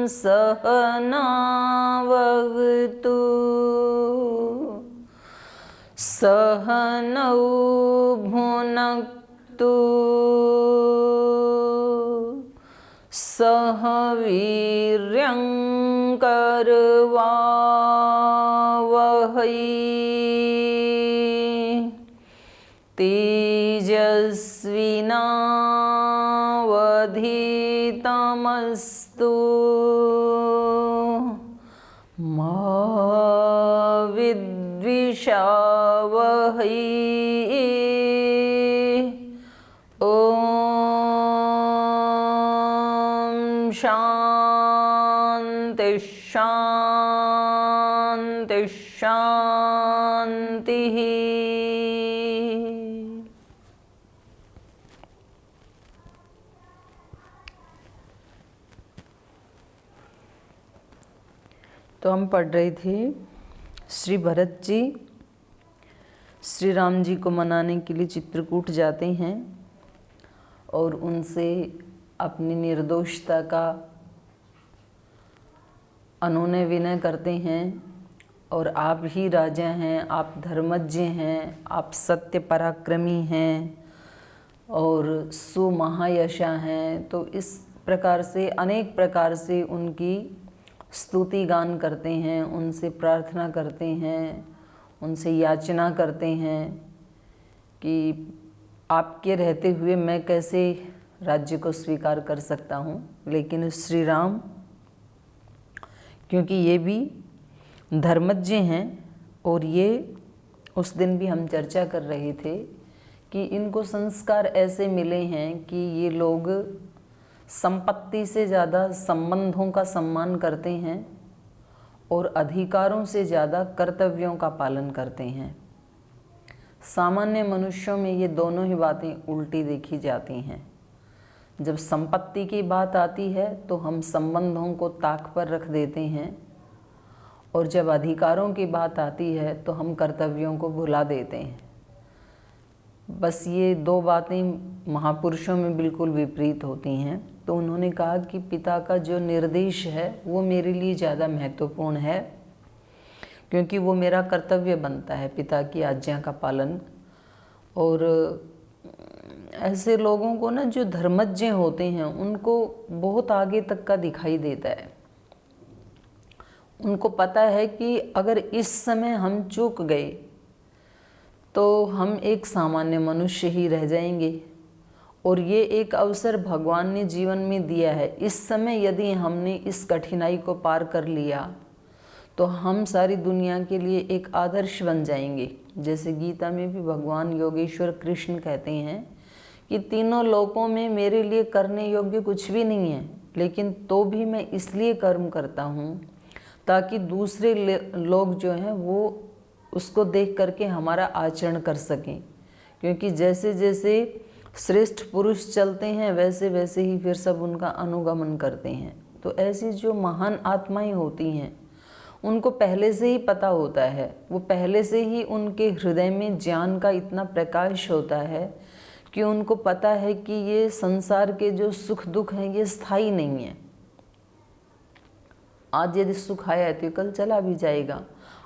सहनावतु सहनौ भुनक्तु सह वीर्यं करवावहै तेजस्विनावधीतमस्तु मा विद्विषावहै। ओम शांति शांति शांति। तो हम पढ़ रहे थे श्री भरत जी श्री राम जी को मनाने के लिए चित्रकूट जाते हैं और उनसे अपनी निर्दोषता का अनुनय विनय करते हैं और आप ही राजा हैं, आप धर्मज्ञ हैं, आप सत्य पराक्रमी हैं और सुमहायशा हैं। तो इस प्रकार से अनेक प्रकार से उनकी स्तुति गान करते हैं, उनसे प्रार्थना करते हैं, उनसे याचना करते हैं कि आपके रहते हुए मैं कैसे राज्य को स्वीकार कर सकता हूँ। लेकिन श्री राम, क्योंकि ये भी धर्मज्ञ हैं और ये उस दिन भी हम चर्चा कर रहे थे कि इनको संस्कार ऐसे मिले हैं कि ये लोग संपत्ति से ज़्यादा संबंधों का सम्मान करते हैं और अधिकारों से ज़्यादा कर्तव्यों का पालन करते हैं। सामान्य मनुष्यों में ये दोनों ही बातें उल्टी देखी जाती हैं। जब संपत्ति की बात आती है तो हम संबंधों को ताक पर रख देते हैं और जब अधिकारों की बात आती है तो हम कर्तव्यों को भुला देते हैं। बस ये दो बातें महापुरुषों में बिल्कुल विपरीत होती हैं। तो उन्होंने कहा कि पिता का जो निर्देश है वो मेरे लिए ज़्यादा महत्वपूर्ण है, क्योंकि वो मेरा कर्तव्य बनता है पिता की आज्ञा का पालन। और ऐसे लोगों को ना, जो धर्मज्ञ होते हैं, उनको बहुत आगे तक का दिखाई देता है। उनको पता है कि अगर इस समय हम चूक गए तो हम एक सामान्य मनुष्य ही रह जाएंगे और ये एक अवसर भगवान ने जीवन में दिया है। इस समय यदि हमने इस कठिनाई को पार कर लिया तो हम सारी दुनिया के लिए एक आदर्श बन जाएंगे। जैसे गीता में भी भगवान योगेश्वर कृष्ण कहते हैं कि तीनों लोकों में मेरे लिए करने योग्य कुछ भी नहीं है, लेकिन तो भी मैं इसलिए कर्म करता हूँ ताकि दूसरे लोग जो हैं वो उसको देख करके हमारा आचरण कर सकें। क्योंकि जैसे जैसे श्रेष्ठ पुरुष चलते हैं वैसे वैसे ही फिर सब उनका अनुगमन करते हैं। तो ऐसी जो महान आत्माएं होती हैं उनको पहले से ही पता होता है, वो पहले से ही उनके हृदय में ज्ञान का इतना प्रकाश होता है कि उनको पता है कि ये संसार के जो सुख दुख हैं ये स्थायी नहीं है। आज यदि सुख आया है तो ये कल चला भी जाएगा,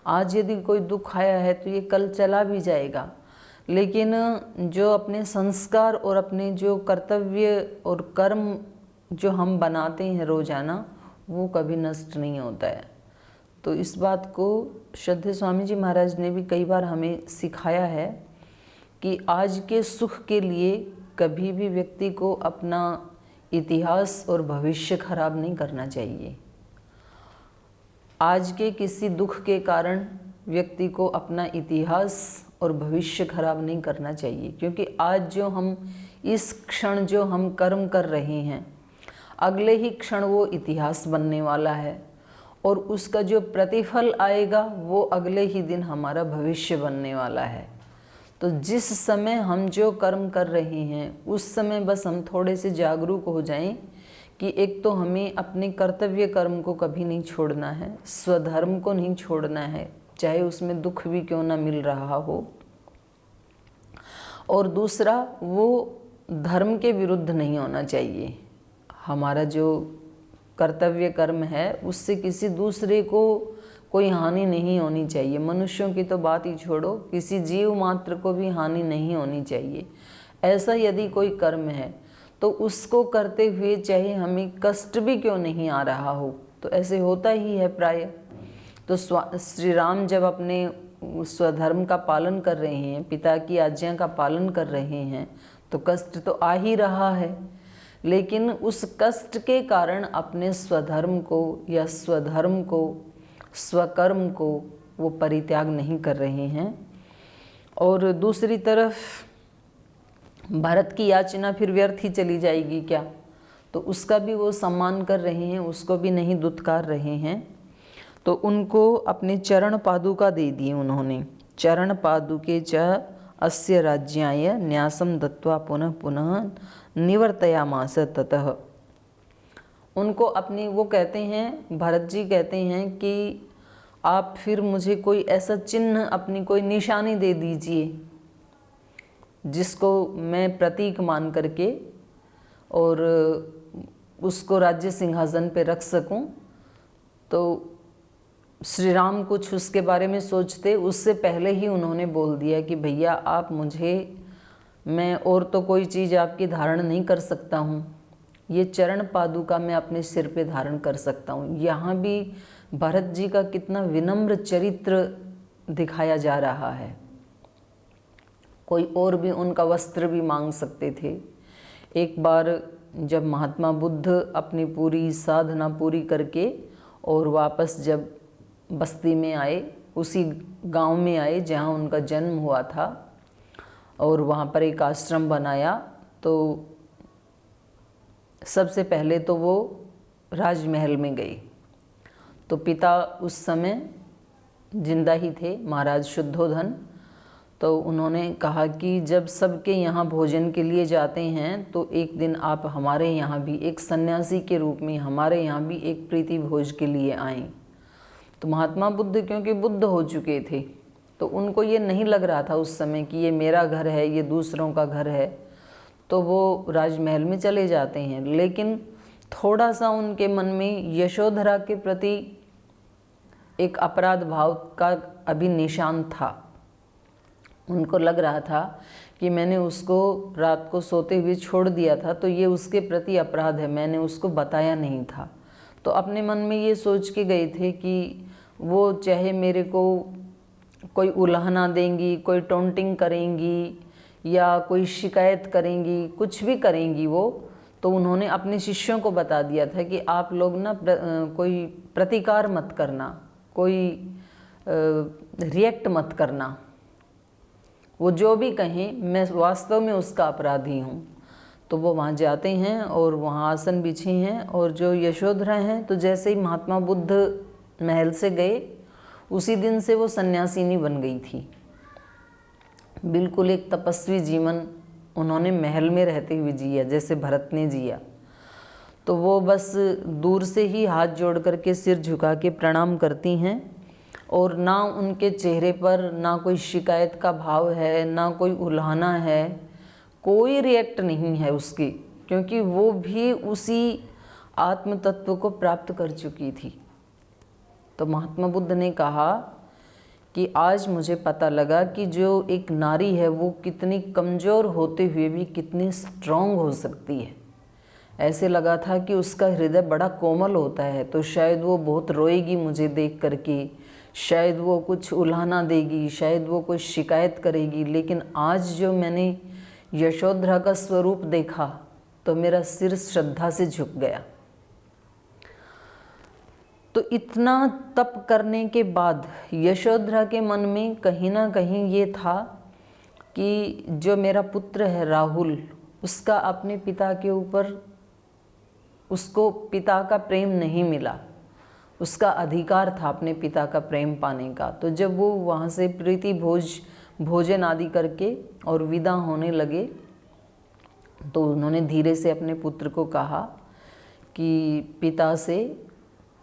आज यदि कोई दुख आया है तो ये कल चला भी जाएगा। लेकिन जो अपने संस्कार और अपने जो कर्तव्य और कर्म जो हम बनाते हैं रोजाना, वो कभी नष्ट नहीं होता है। तो इस बात को श्रद्धेय स्वामी जी महाराज ने भी कई बार हमें सिखाया है कि आज के सुख के लिए कभी भी व्यक्ति को अपना इतिहास और भविष्य खराब नहीं करना चाहिए। आज के किसी दुख के कारण व्यक्ति को अपना इतिहास और भविष्य खराब नहीं करना चाहिए, क्योंकि आज जो हम इस क्षण जो हम कर्म कर रहे हैं, अगले ही क्षण वो इतिहास बनने वाला है और उसका जो प्रतिफल आएगा वो अगले ही दिन हमारा भविष्य बनने वाला है। तो जिस समय हम जो कर्म कर रहे हैं उस समय बस हम थोड़े से जागरूक हो जाएं कि एक तो हमें अपने कर्तव्य कर्म को कभी नहीं छोड़ना है, स्वधर्म को नहीं छोड़ना है, चाहे उसमें दुख भी क्यों ना मिल रहा हो। और दूसरा, वो धर्म के विरुद्ध नहीं होना चाहिए। हमारा जो कर्तव्य कर्म है उससे किसी दूसरे को कोई हानि नहीं होनी चाहिए। मनुष्यों की तो बात ही छोड़ो, किसी जीव मात्र को भी हानि नहीं होनी चाहिए। ऐसा यदि कोई कर्म है तो उसको करते हुए चाहे हमें कष्ट भी क्यों नहीं आ रहा हो, तो ऐसे होता ही है प्राय। तो श्री राम जब अपने स्वधर्म का पालन कर रहे हैं, पिता की आज्ञा का पालन कर रहे हैं, तो कष्ट तो आ ही रहा है, लेकिन उस कष्ट के कारण अपने स्वधर्म को या स्वधर्म को, स्वकर्म को वो परित्याग नहीं कर रहे हैं। और दूसरी तरफ भरत की याचना फिर व्यर्थ ही चली जाएगी क्या, तो उसका भी वो सम्मान कर रहे हैं, उसको भी नहीं दुत्कार रहे हैं। तो उनको अपने चरण पादुका दे दिए उन्होंने। चरण पादुके च अस्य राज्याय न्यासम दत्वा पुनः पुनः निवर्तयामास ततः। उनको अपनी, वो कहते हैं, भरत जी कहते हैं कि आप फिर मुझे कोई ऐसा चिन्ह, अपनी कोई निशानी दे दीजिए जिसको मैं प्रतीक मान करके और उसको राज्य सिंहासन पे रख सकूं। तो श्री राम कुछ उसके बारे में सोचते उससे पहले ही उन्होंने बोल दिया कि भैया आप मुझे, मैं और तो कोई चीज़ आपकी धारण नहीं कर सकता हूँ, ये चरण पादुका मैं अपने सिर पे धारण कर सकता हूँ। यहाँ भी भरत जी का कितना विनम्र चरित्र दिखाया जा रहा है। कोई और भी उनका वस्त्र भी मांग सकते थे। एक बार जब महात्मा बुद्ध अपनी पूरी साधना पूरी करके और वापस जब बस्ती में आए, उसी गांव में आए जहां उनका जन्म हुआ था, और वहां पर एक आश्रम बनाया, तो सबसे पहले तो वो राजमहल में गई। तो पिता उस समय जिंदा ही थे, महाराज शुद्धोधन। तो उन्होंने कहा कि जब सबके यहाँ भोजन के लिए जाते हैं तो एक दिन आप हमारे यहाँ भी, एक सन्यासी के रूप में हमारे यहाँ भी एक प्रीति भोज के लिए आएं। तो महात्मा बुद्ध क्योंकि बुद्ध हो चुके थे, तो उनको ये नहीं लग रहा था उस समय कि ये मेरा घर है, ये दूसरों का घर है, तो वो राजमहल में चले जाते हैं। लेकिन थोड़ा सा उनके मन में यशोधरा के प्रति एक अपराध भाव का अभी निशान था। उनको लग रहा था कि मैंने उसको रात को सोते हुए छोड़ दिया था, तो ये उसके प्रति अपराध है, मैंने उसको बताया नहीं था। तो अपने मन में ये सोच के गए थे कि वो चाहे मेरे को कोई उलाहना देंगी, कोई टॉन्टिंग करेंगी या कोई शिकायत करेंगी, कुछ भी करेंगी वो, तो उन्होंने अपने शिष्यों को बता दिया था कि आप लोग ना कोई प्रतिकार मत करना, कोई रिएक्ट मत करना, वो जो भी कहें मैं वास्तव में उसका अपराधी हूँ। तो वो वहाँ जाते हैं और वहाँ आसन बिछे हैं, और जो यशोधरा हैं, तो जैसे ही महात्मा बुद्ध महल से गए उसी दिन से वो सन्यासिनी बन गई थी। बिल्कुल एक तपस्वी जीवन उन्होंने महल में रहते हुए जिया, जैसे भरत ने जिया। तो वो बस दूर से ही हाथ जोड़ करके सिर झुका के प्रणाम करती हैं, और ना उनके चेहरे पर ना कोई शिकायत का भाव है, ना कोई उल्हाना है, कोई रिएक्ट नहीं है उसकी, क्योंकि वो भी उसी आत्म तत्व को प्राप्त कर चुकी थी। तो महात्मा बुद्ध ने कहा कि आज मुझे पता लगा कि जो एक नारी है वो कितनी कमज़ोर होते हुए भी कितनी स्ट्रॉन्ग हो सकती है। ऐसे लगा था कि उसका हृदय बड़ा कोमल होता है, तो शायद वो बहुत रोएगी मुझे देख करके, शायद वो कुछ उल्हाना देगी, शायद वो कोई शिकायत करेगी। लेकिन आज जो मैंने यशोधरा का स्वरूप देखा तो मेरा सिर श्रद्धा से झुक गया। तो इतना तप करने के बाद यशोधरा के मन में कहीं ना कहीं ये था कि जो मेरा पुत्र है राहुल, उसका अपने पिता के ऊपर, उसको पिता का प्रेम नहीं मिला, उसका अधिकार था अपने पिता का प्रेम पाने का। तो जब वो वहाँ से प्रीति भोजन आदि करके और विदा होने लगे, तो उन्होंने धीरे से अपने पुत्र को कहा कि पिता से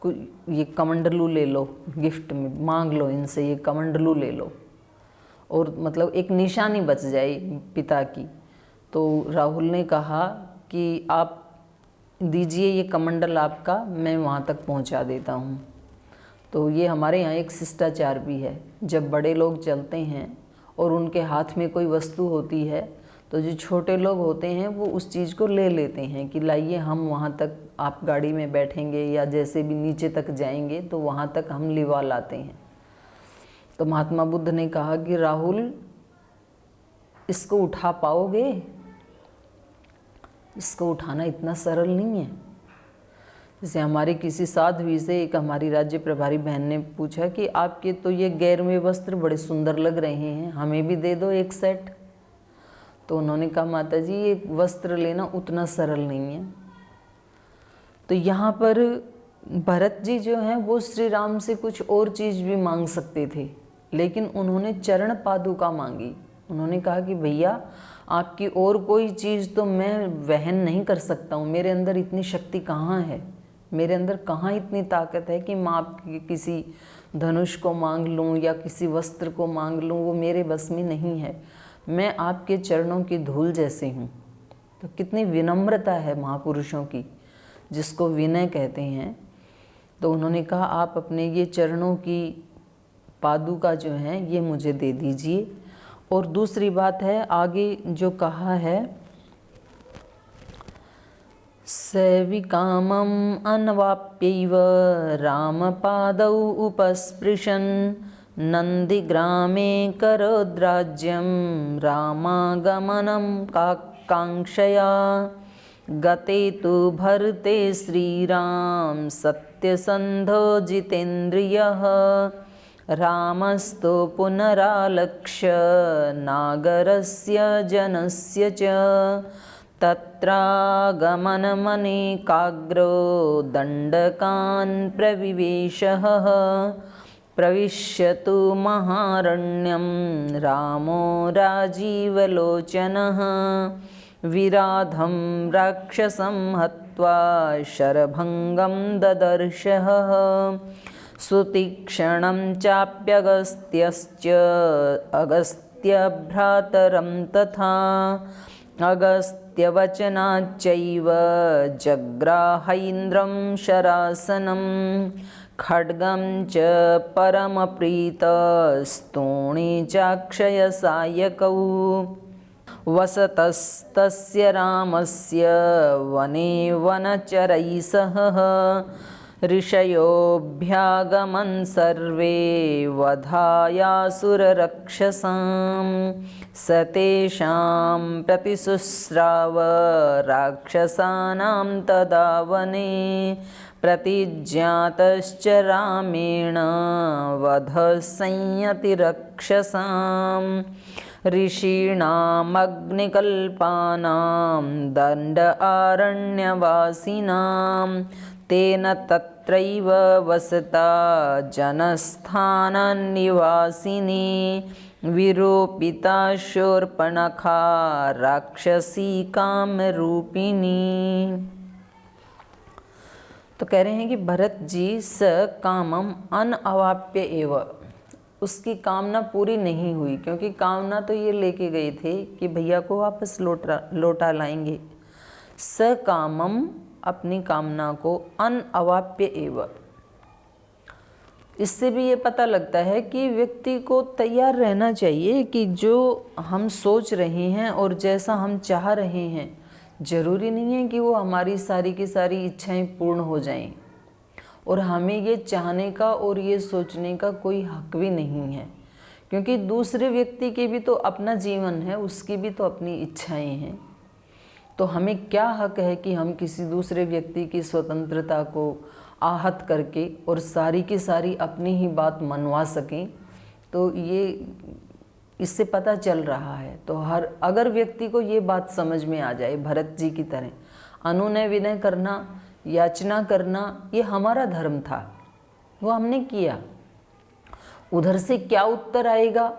ये कमंडलू ले लो, गिफ्ट में मांग लो, इनसे ये कमंडलू ले लो, और मतलब एक निशानी बच जाए पिता की। तो राहुल ने कहा कि आप दीजिए ये कमंडल आपका, मैं वहाँ तक पहुँचा देता हूँ। तो ये हमारे यहाँ एक शिष्टाचार भी है, जब बड़े लोग चलते हैं और उनके हाथ में कोई वस्तु होती है तो जो छोटे लोग होते हैं वो उस चीज़ को ले लेते हैं कि लाइए हम वहाँ तक, आप गाड़ी में बैठेंगे या जैसे भी नीचे तक जाएंगे तो वहाँ तक हम लिवा लाते हैं। तो महात्मा बुद्ध ने कहा कि राहुल, इसको उठा पाओगे? इसको उठाना इतना सरल नहीं है। जैसे हमारी किसी साध्वी से एक हमारी राज्य प्रभारी बहन ने पूछा कि आपके तो ये गैरवे वस्त्र बड़े सुंदर लग रहे हैं, हमें भी दे दो एक सेट। तो उन्होंने कहा माता जी ये वस्त्र लेना उतना सरल नहीं है। तो यहाँ पर भरत जी जो हैं वो श्री राम से कुछ और चीज़ भी मांग सकते थे, लेकिन उन्होंने चरण पादुका मांगी। उन्होंने कहा कि भैया आपकी और कोई चीज़ तो मैं वहन नहीं कर सकता हूँ, मेरे अंदर इतनी शक्ति कहाँ है, मेरे अंदर कहाँ इतनी ताकत है कि मैं आपके किसी धनुष को मांग लूँ या किसी वस्त्र को मांग लूँ, वो मेरे बस में नहीं है। मैं आपके चरणों की धूल जैसे हूँ। तो कितनी विनम्रता है महापुरुषों की, जिसको विनय कहते हैं। तो उन्होंने कहा आप अपने ये चरणों की पादुका जो हैं ये मुझे दे दीजिए। और दूसरी बात है आगे जो कहा है, सविकामम अनवाप्यैव रामपादौ उपस्पृशन् नन्दिग्रामे करोद्राज्यं रामागमनं काङ्क्षया गते तु भरते श्रीराम सत्यसन्धो जितेन्द्रियः रामस्तो पुनरालक्ष्य नागरस्य जनस्य च तत्रागमनमनेकाग्रो दण्डकान् प्रविवेशः प्रविश्यतु महारण्यं रामो राजीवलोचनः विराधं राक्षसं हत्वा शरभङ्गं ददर्शः सुतीक्ष्णं चाप्यगस्त्यश्च अगस्त्यभ्रातरं तथा अगस्त्यवचनाच्चैव जग्राहैन्द्रं शरासनं खड्गं च परमप्रीतस्तूणी चाक्षयसायकौ वसतस्तस्य रामस्य वने वनचरैः सह ऋषयोऽभ्यागमन् सर्वे वधायासुररक्षसां स तेषां प्रतिशुश्राव राक्षसानां तदा वने प्रतिज्ञातश्च रामेण वधः संयतिरक्षसां ऋषीणामग्निकल्पानां दण्ड आरण्यवासिनां तेन तत्रैव वसता जनस्थाननिवासिनी विरूपिता शूर्पणखा राक्षसी कामरूपिणी। तो कह रहे हैं कि भरत जी स कामम अनअवाप्य एव, उसकी कामना पूरी नहीं हुई, क्योंकि कामना तो ये लेके गए थे कि भैया को वापस लौटा लाएंगे। स कामम, अपनी कामना को, अनअवाप्य एव, इससे भी ये पता लगता है कि व्यक्ति को तैयार रहना चाहिए कि जो हम सोच रहे हैं और जैसा हम चाह रहे हैं, ज़रूरी नहीं है कि वो हमारी सारी की सारी इच्छाएं पूर्ण हो जाएं, और हमें ये चाहने का और ये सोचने का कोई हक भी नहीं है, क्योंकि दूसरे व्यक्ति के भी तो अपना जीवन है, उसकी भी तो अपनी इच्छाएं हैं। तो हमें क्या हक है कि हम किसी दूसरे व्यक्ति की स्वतंत्रता को आहत करके और सारी की सारी अपनी ही बात मनवा सकें। तो ये इससे पता चल रहा है। तो अगर व्यक्ति को ये बात समझ में आ जाए, भरत जी की तरह अनुनय विनय करना, याचना करना, ये हमारा धर्म था, वो हमने किया। उधर से क्या उत्तर आएगा,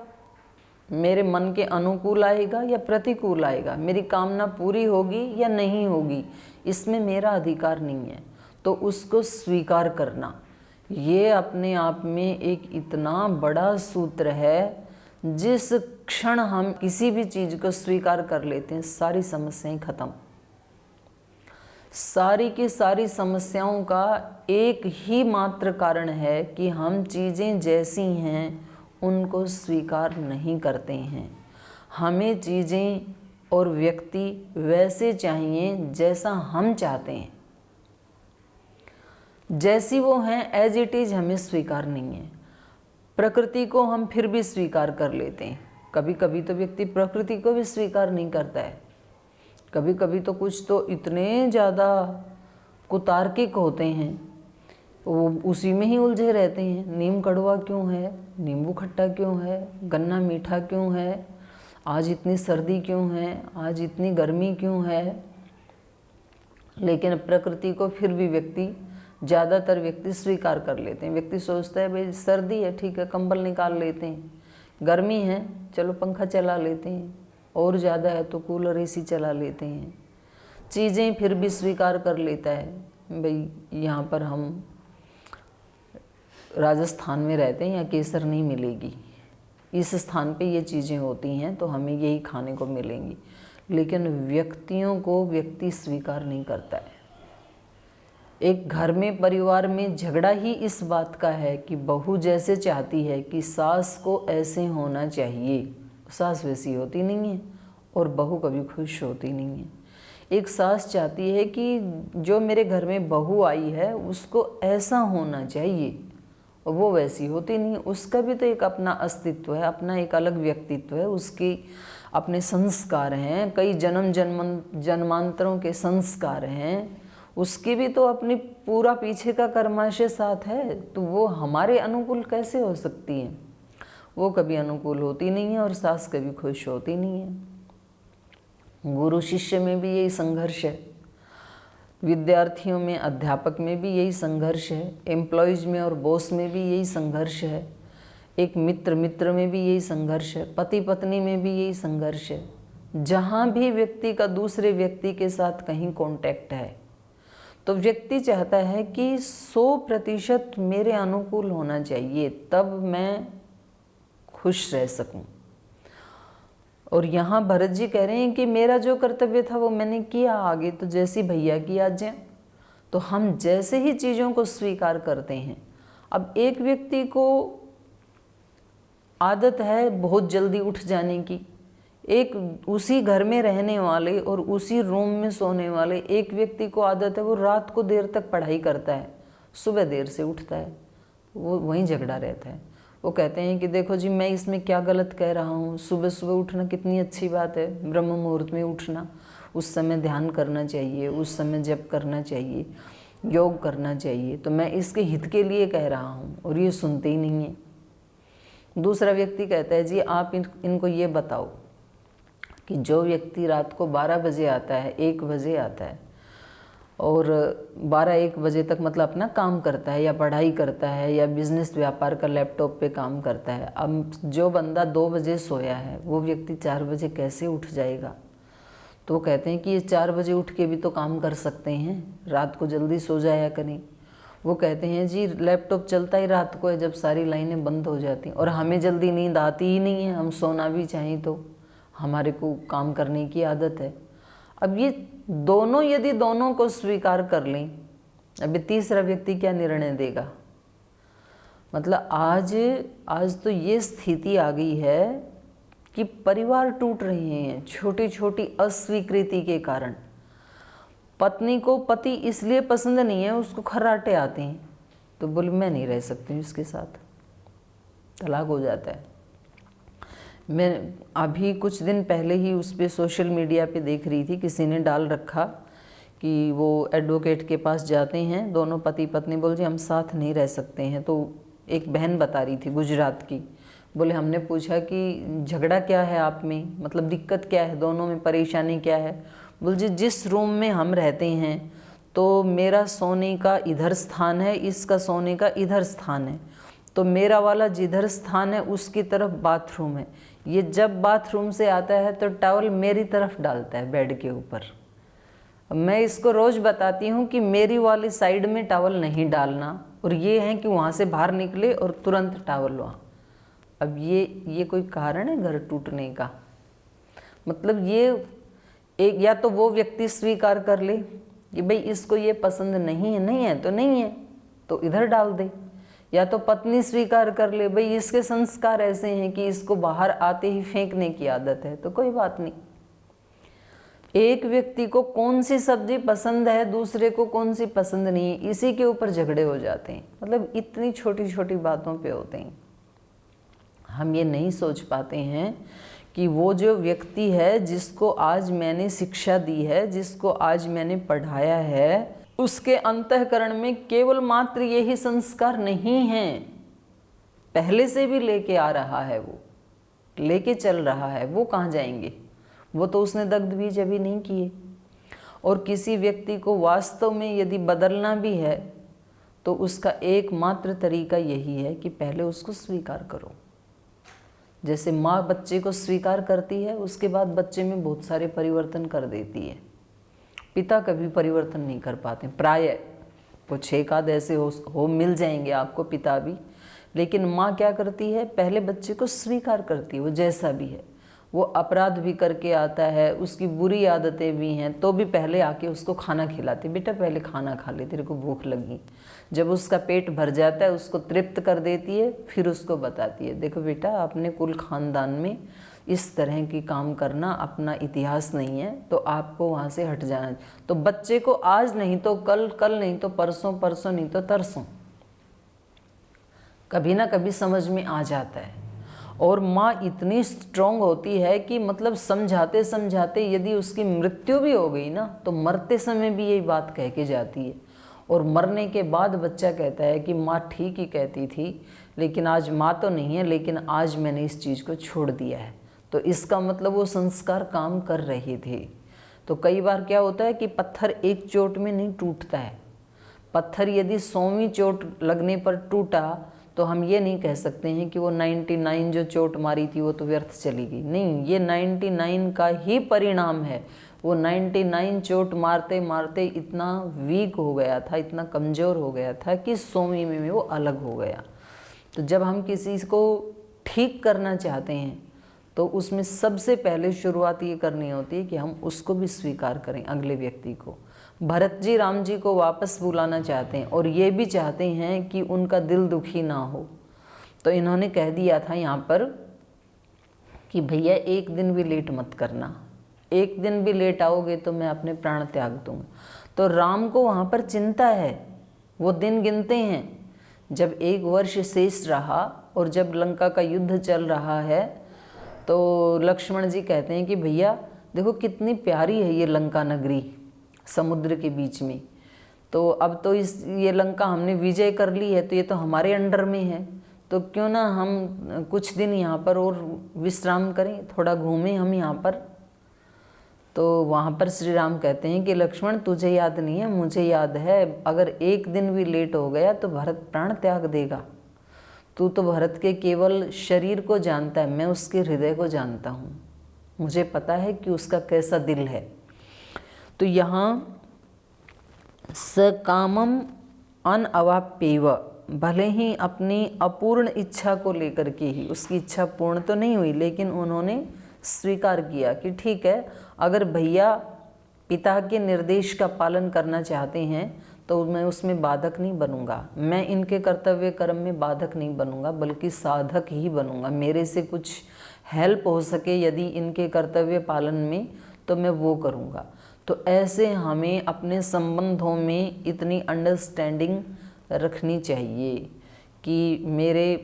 मेरे मन के अनुकूल आएगा या प्रतिकूल आएगा, मेरी कामना पूरी होगी या नहीं होगी, इसमें मेरा अधिकार नहीं है। तो उसको स्वीकार करना, ये अपने आप में एक इतना बड़ा सूत्र है। जिस क्षण हम किसी भी चीज़ को स्वीकार कर लेते हैं, सारी समस्याएं खत्म। सारी की सारी समस्याओं का एक ही मात्र कारण है कि हम चीज़ें जैसी हैं उनको स्वीकार नहीं करते हैं। हमें चीज़ें और व्यक्ति वैसे चाहिए जैसा हम चाहते हैं, जैसी वो हैं एज इट इज़ हमें स्वीकार नहीं है। प्रकृति को हम फिर भी स्वीकार कर लेते हैं, कभी कभी तो व्यक्ति प्रकृति को भी स्वीकार नहीं करता है। कभी कभी तो कुछ तो इतने ज़्यादा कुतार्किक होते हैं, वो उसी में ही उलझे रहते हैं। नीम कड़वा क्यों है, नींबू खट्टा क्यों है, गन्ना मीठा क्यों है, आज इतनी सर्दी क्यों है, आज इतनी गर्मी क्यों है। लेकिन प्रकृति को फिर भी व्यक्ति, ज़्यादातर व्यक्ति स्वीकार कर लेते हैं। व्यक्ति सोचता है भाई सर्दी है, ठीक है कंबल निकाल लेते हैं, गर्मी है चलो पंखा चला लेते हैं, और ज़्यादा है तो कूलर एसी चला लेते हैं। चीज़ें फिर भी स्वीकार कर लेता है। भाई यहाँ पर हम राजस्थान में रहते हैं, या केसर नहीं मिलेगी, इस स्थान पे ये चीज़ें होती हैं तो हमें यही खाने को मिलेंगी। लेकिन व्यक्तियों को व्यक्ति स्वीकार नहीं करता है। एक घर में, परिवार में झगड़ा ही इस बात का है कि बहू जैसे चाहती है कि सास को ऐसे होना चाहिए, सास वैसी होती नहीं है और बहू कभी खुश होती नहीं है। एक सास चाहती है कि जो मेरे घर में बहू आई है उसको ऐसा होना चाहिए, और वो वैसी होती नहीं है। उसका भी तो एक अपना अस्तित्व है, अपना एक अलग व्यक्तित्व है, उसकी अपने संस्कार हैं, कई जन्मांतरों के संस्कार हैं, उसकी भी तो अपनी पूरा पीछे का कर्माशय साथ है। तो वो हमारे अनुकूल कैसे हो सकती है? वो कभी अनुकूल होती नहीं है और सास कभी खुश होती नहीं है। गुरु शिष्य में भी यही संघर्ष है, विद्यार्थियों में, अध्यापक में भी यही संघर्ष है, एम्प्लॉयज़ में और बॉस में भी यही संघर्ष है, एक मित्र में भी यही संघर्ष है, पति पत्नी में भी यही संघर्ष है। जहाँ भी व्यक्ति का दूसरे व्यक्ति के साथ कहीं कांटेक्ट है तो व्यक्ति चाहता है कि 100% मेरे अनुकूल होना चाहिए, तब मैं खुश रह सकूं। और यहाँ भरत जी कह रहे हैं कि मेरा जो कर्तव्य था वो मैंने किया, आगे तो जैसी भैया की आज्ञा। तो हम जैसे ही चीज़ों को स्वीकार करते हैं। अब एक व्यक्ति को आदत है बहुत जल्दी उठ जाने की, एक उसी घर में रहने वाले और उसी रूम में सोने वाले एक व्यक्ति को आदत है वो रात को देर तक पढ़ाई करता है, सुबह देर से उठता है, वो वहीं झगड़ा रहता है। वो कहते हैं कि देखो जी मैं इसमें क्या गलत कह रहा हूँ, सुबह सुबह उठना कितनी अच्छी बात है, ब्रह्म मुहूर्त में उठना, उस समय ध्यान करना चाहिए, उस समय जप करना चाहिए, योग करना चाहिए, तो मैं इसके हित के लिए कह रहा हूँ, और ये सुनते ही नहीं है। दूसरा व्यक्ति कहता है जी आप इनको ये बताओ कि जो व्यक्ति रात को 12 बजे आता है, 1 बजे आता है और 12-1 बजे तक मतलब अपना काम करता है या पढ़ाई करता है या बिजनेस व्यापार का लैपटॉप पे काम करता है, अब जो बंदा 2 बजे सोया है वो व्यक्ति 4 बजे कैसे उठ जाएगा? तो वो कहते हैं कि ये 4 बजे उठ के भी तो काम कर सकते हैं, रात को जल्दी सो जाया करें। वो कहते हैं जी लैपटॉप चलता ही रात को है जब सारी लाइनें बंद हो जाती हैं, और हमें जल्दी नींद आती ही नहीं है, हम सोना भी चाहें तो हमारे को काम करने की आदत है। अब ये दोनों यदि दोनों को स्वीकार कर लें, अभी तीसरा व्यक्ति क्या निर्णय देगा? मतलब आज तो ये स्थिति आ गई है कि परिवार टूट रहे हैं छोटी छोटी अस्वीकृति के कारण। पत्नी को पति इसलिए पसंद नहीं है, उसको खर्राटे आते हैं, तो बोले मैं नहीं रह सकती हूँ इसके साथ, तलाक हो जाता है। मैं अभी कुछ दिन पहले ही उस पर सोशल मीडिया पे देख रही थी, किसी ने डाल रखा कि वो एडवोकेट के पास जाते हैं दोनों पति पत्नी, बोल जी हम साथ नहीं रह सकते हैं। तो एक बहन बता रही थी गुजरात की, बोले हमने पूछा कि झगड़ा क्या है आप में, मतलब दिक्कत क्या है, दोनों में परेशानी क्या है? बोल जी जिस रूम में हम रहते हैं तो मेरा सोने का इधर स्थान है, इसका सोने का इधर स्थान है, तो मेरा वाला जिधर स्थान है उसकी तरफ बाथरूम है, ये जब बाथरूम से आता है तो टॉवल मेरी तरफ डालता है बेड के ऊपर। मैं इसको रोज़ बताती हूँ कि मेरी वाली साइड में टॉवल नहीं डालना, और ये है कि वहाँ से बाहर निकले और तुरंत टॉवल वहाँ। अब ये कोई कारण है घर टूटने का? मतलब ये एक, या तो वो व्यक्ति स्वीकार कर ले कि भाई इसको ये पसंद नहीं है, नहीं है तो नहीं है, तो इधर डाल दे। या तो पत्नी स्वीकार कर ले, भाई इसके संस्कार ऐसे हैं कि इसको बाहर आते ही फेंकने की आदत है, तो कोई बात नहीं। एक व्यक्ति को कौन सी सब्जी पसंद है, दूसरे को कौन सी पसंद नहीं है, इसी के ऊपर झगड़े हो जाते हैं। मतलब इतनी छोटी छोटी बातों पे होते हैं। हम ये नहीं सोच पाते हैं कि वो जो व्यक्ति है जिसको आज मैंने शिक्षा दी है, जिसको आज मैंने पढ़ाया है, उसके अंतःकरण में केवल मात्र यही संस्कार नहीं हैं, पहले से भी लेके आ रहा है, वो लेके चल रहा है। वो कहाँ जाएंगे? वो तो उसने दग्ध बीज अभी नहीं किए। और किसी व्यक्ति को वास्तव में यदि बदलना भी है तो उसका एकमात्र तरीका यही है कि पहले उसको स्वीकार करो। जैसे माँ बच्चे को स्वीकार करती है, उसके बाद बच्चे में बहुत सारे परिवर्तन कर देती है। पिता कभी परिवर्तन नहीं कर पाते, प्रायः कुछ एक आध ऐसे हो मिल जाएंगे आपको पिता भी, लेकिन माँ क्या करती है, पहले बच्चे को स्वीकार करती है, वो जैसा भी है। वो अपराध भी करके आता है, उसकी बुरी आदतें भी हैं, तो भी पहले आके उसको खाना खिलाती, बेटा पहले खाना खा ले, तेरे को भूख लगी। जब उसका पेट भर जाता है, उसको तृप्त कर देती है, फिर उसको बताती है, देखो बेटा अपने कुल खानदान में इस तरह की काम करना अपना इतिहास नहीं है, तो आपको वहाँ से हट जाना। तो बच्चे को आज नहीं तो कल, कल नहीं तो परसों, परसों नहीं तो तरसों कभी ना कभी समझ में आ जाता है। और माँ इतनी स्ट्रांग होती है कि मतलब समझाते समझाते यदि उसकी मृत्यु भी हो गई ना, तो मरते समय भी यही बात कह के जाती है। और मरने के बाद बच्चा कहता है कि माँ ठीक ही कहती थी, लेकिन आज माँ तो नहीं है, लेकिन आज मैंने इस चीज़ को छोड़ दिया है। तो इसका मतलब वो संस्कार काम कर रहे थे। तो कई बार क्या होता है कि पत्थर एक चोट में नहीं टूटता है। पत्थर यदि 100वीं चोट लगने पर टूटा तो हम ये नहीं कह सकते हैं कि वो 99 जो चोट मारी थी वो तो व्यर्थ चली गई। नहीं, ये 99 का ही परिणाम है। वो 99 चोट मारते मारते इतना वीक हो गया था, इतना कमज़ोर हो गया था कि 100वीं में वो अलग हो गया। तो जब हम किसी को ठीक करना चाहते हैं तो उसमें सबसे पहले शुरुआत ये करनी होती है कि हम उसको भी स्वीकार करें, अगले व्यक्ति को। भरत जी राम जी को वापस बुलाना चाहते हैं और ये भी चाहते हैं कि उनका दिल दुखी ना हो। तो इन्होंने कह दिया था यहाँ पर कि भैया एक दिन भी लेट मत करना, एक दिन भी लेट आओगे तो मैं अपने प्राण त्याग दूँगा। तो राम को वहाँ पर चिंता है, वो दिन गिनते हैं। जब 1 वर्ष शेष रहा और जब लंका का युद्ध चल रहा है तो लक्ष्मण जी कहते हैं कि भैया देखो कितनी प्यारी है ये लंका नगरी समुद्र के बीच में, तो अब तो ये लंका हमने विजय कर ली है, तो ये तो हमारे अंडर में है, तो क्यों ना हम कुछ दिन यहाँ पर और विश्राम करें, थोड़ा घूमें हम यहाँ पर। तो वहाँ पर श्री राम कहते हैं कि लक्ष्मण तुझे याद नहीं है, मुझे याद है, अगर एक दिन भी लेट हो गया तो भरत प्राण त्याग देगा। तू तो भरत के केवल शरीर को जानता है, मैं उसके हृदय को जानता हूँ, मुझे पता है कि उसका कैसा दिल है। तो यहाँ सकामम अनअवाप्येव, भले ही अपनी अपूर्ण इच्छा को लेकर के ही, उसकी इच्छा पूर्ण तो नहीं हुई, लेकिन उन्होंने स्वीकार किया कि ठीक है, अगर भैया पिता के निर्देश का पालन करना चाहते हैं तो मैं उसमें बाधक नहीं बनूंगा, मैं इनके कर्तव्य कर्म में बाधक नहीं बनूंगा, बल्कि साधक ही बनूंगा। मेरे से कुछ हेल्प हो सके यदि इनके कर्तव्य पालन में तो मैं वो करूंगा। तो ऐसे हमें अपने संबंधों में इतनी अंडरस्टैंडिंग रखनी चाहिए कि मेरे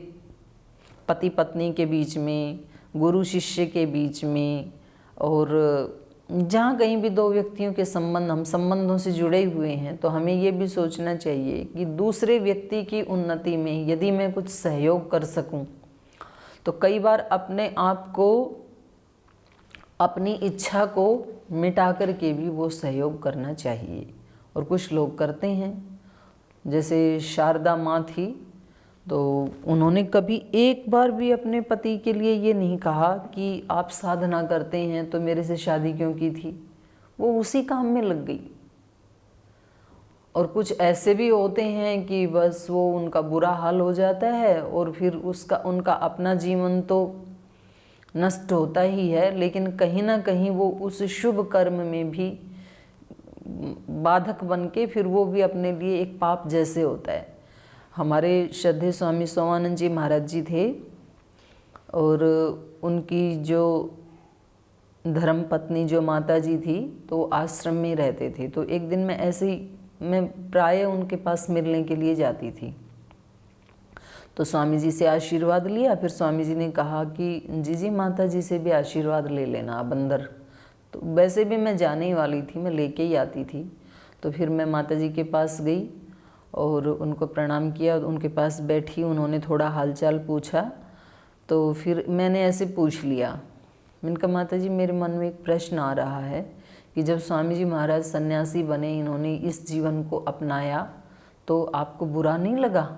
पति पत्नी के बीच में, गुरु शिष्य के बीच में, और जहाँ कहीं भी 2 व्यक्तियों के संबंध, हम संबंधों से जुड़े हुए हैं, तो हमें ये भी सोचना चाहिए कि दूसरे व्यक्ति की उन्नति में यदि मैं कुछ सहयोग कर सकूं, तो कई बार अपने आप को, अपनी इच्छा को मिटा कर के भी वो सहयोग करना चाहिए। और कुछ लोग करते हैं, जैसे शारदा माँ थी, तो उन्होंने कभी एक बार भी अपने पति के लिए ये नहीं कहा कि आप साधना करते हैं तो मेरे से शादी क्यों की थी, वो उसी काम में लग गई। और कुछ ऐसे भी होते हैं कि बस वो उनका बुरा हाल हो जाता है और फिर उनका अपना जीवन तो नष्ट होता ही है, लेकिन कहीं ना कहीं वो उस शुभ कर्म में भी बाधक बन के फिर वो भी अपने लिए एक पाप जैसे होता है। हमारे श्रद्धेय स्वामी सोमानंद जी महाराज जी थे और उनकी जो धर्म पत्नी जो माता जी थी तो आश्रम में रहते थे। तो एक दिन मैं ऐसे ही मैं प्राय उनके पास मिलने के लिए जाती थी। तो स्वामी जी से आशीर्वाद लिया। फिर स्वामी जी ने कहा कि जी माता जी से भी आशीर्वाद ले लेना अब अंदर। तो वैसे भी मैं जाने ही वाली थी, मैं लेके ही आती थी। तो फिर मैं माता जी के पास गई और उनको प्रणाम किया, उनके पास बैठी, उन्होंने थोड़ा हालचाल पूछा। तो फिर मैंने ऐसे पूछ लिया, मैंने कहा माता जी मेरे मन में एक प्रश्न आ रहा है कि जब स्वामी जी महाराज सन्यासी बने, इन्होंने इस जीवन को अपनाया, तो आपको बुरा नहीं लगा?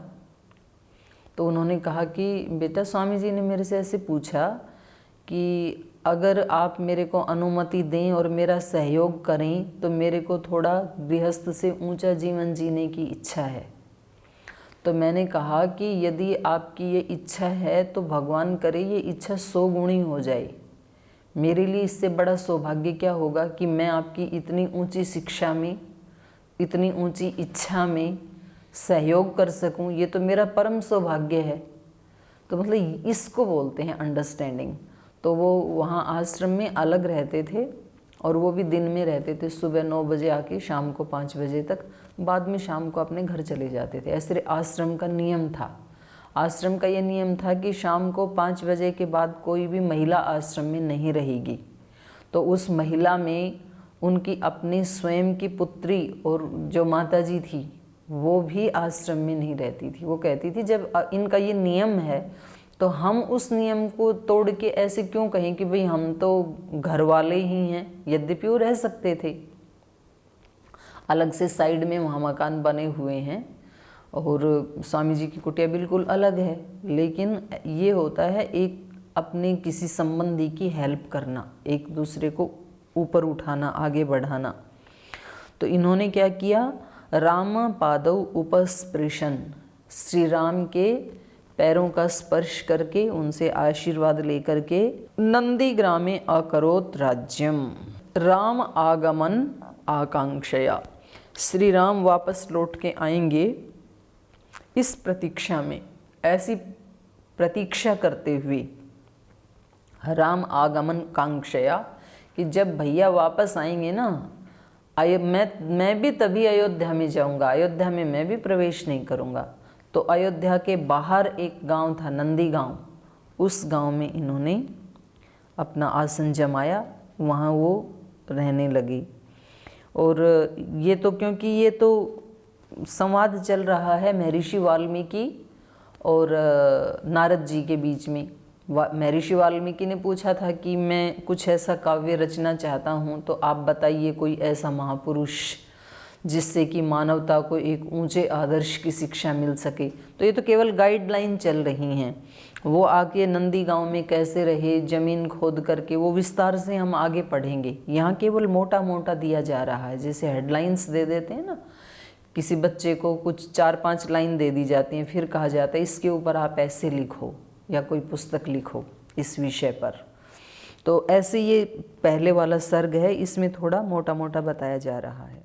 तो उन्होंने कहा कि बेटा स्वामी जी ने मेरे से ऐसे पूछा कि अगर आप मेरे को अनुमति दें और मेरा सहयोग करें तो मेरे को थोड़ा गृहस्थ से ऊंचा जीवन जीने की इच्छा है। तो मैंने कहा कि यदि आपकी ये इच्छा है तो भगवान करे ये इच्छा 100 गुणी हो जाए। मेरे लिए इससे बड़ा सौभाग्य क्या होगा कि मैं आपकी इतनी ऊंची शिक्षा में, इतनी ऊंची इच्छा में सहयोग कर सकूं, ये तो मेरा परम सौभाग्य है। तो मतलब इसको बोलते हैं अंडरस्टैंडिंग। तो वो वहाँ आश्रम में अलग रहते थे और वो भी दिन में रहते थे, सुबह 9 बजे आके शाम को 5 बजे तक, बाद में शाम को अपने घर चले जाते थे। ऐसे आश्रम का नियम था। आश्रम का ये नियम था कि शाम को 5 बजे के बाद कोई भी महिला आश्रम में नहीं रहेगी। तो उस महिला में उनकी अपनी स्वयं की पुत्री और जो माता जी थी वो भी आश्रम में नहीं रहती थी। वो कहती थी जब इनका ये नियम है तो हम उस नियम को तोड़ के ऐसे क्यों कहें कि भाई हम तो घर वाले ही हैं। यद्यपि वो रह सकते थे, अलग से साइड में वहाँ मकान बने हुए हैं और स्वामी जी की कुटिया बिल्कुल अलग है, लेकिन ये होता है एक अपने किसी संबंधी की हेल्प करना, एक दूसरे को ऊपर उठाना, आगे बढ़ाना। तो इन्होंने क्या किया, राम पादौ उपस्पृशन, श्री राम के पैरों का स्पर्श करके उनसे आशीर्वाद लेकर के नंदीग्रामे अकरोत् राज्यम राम आगमन आकांक्षया, श्री राम वापस लौट के आएंगे इस प्रतीक्षा में, ऐसी प्रतीक्षा करते हुए, राम आगमन कांक्षया कि जब भैया वापस आएंगे ना, मैं भी तभी अयोध्या में जाऊंगा, अयोध्या में मैं भी प्रवेश नहीं करूंगा। तो अयोध्या के बाहर एक गांव था नंदी गांव, उस गांव में इन्होंने अपना आसन जमाया, वहाँ वो रहने लगी। और ये तो क्योंकि ये तो संवाद चल रहा है महर्षि वाल्मीकि और नारद जी के बीच में। महर्षि वाल्मीकि ने पूछा था कि मैं कुछ ऐसा काव्य रचना चाहता हूँ, तो आप बताइए कोई ऐसा महापुरुष जिससे कि मानवता को एक ऊंचे आदर्श की शिक्षा मिल सके। तो ये तो केवल गाइडलाइन चल रही हैं। वो आके नंदी गांव में कैसे रहे, ज़मीन खोद करके, वो विस्तार से हम आगे पढ़ेंगे। यहाँ केवल मोटा मोटा दिया जा रहा है, जैसे हेडलाइंस दे देते हैं ना, किसी बच्चे को कुछ 4-5 लाइन दे दी जाती हैं, फिर कहा जाता है इसके ऊपर आप ऐसे लिखो या कोई पुस्तक लिखो इस विषय पर। तो ऐसे ये पहले वाला सर्ग है, इसमें थोड़ा मोटा मोटा बताया जा रहा है।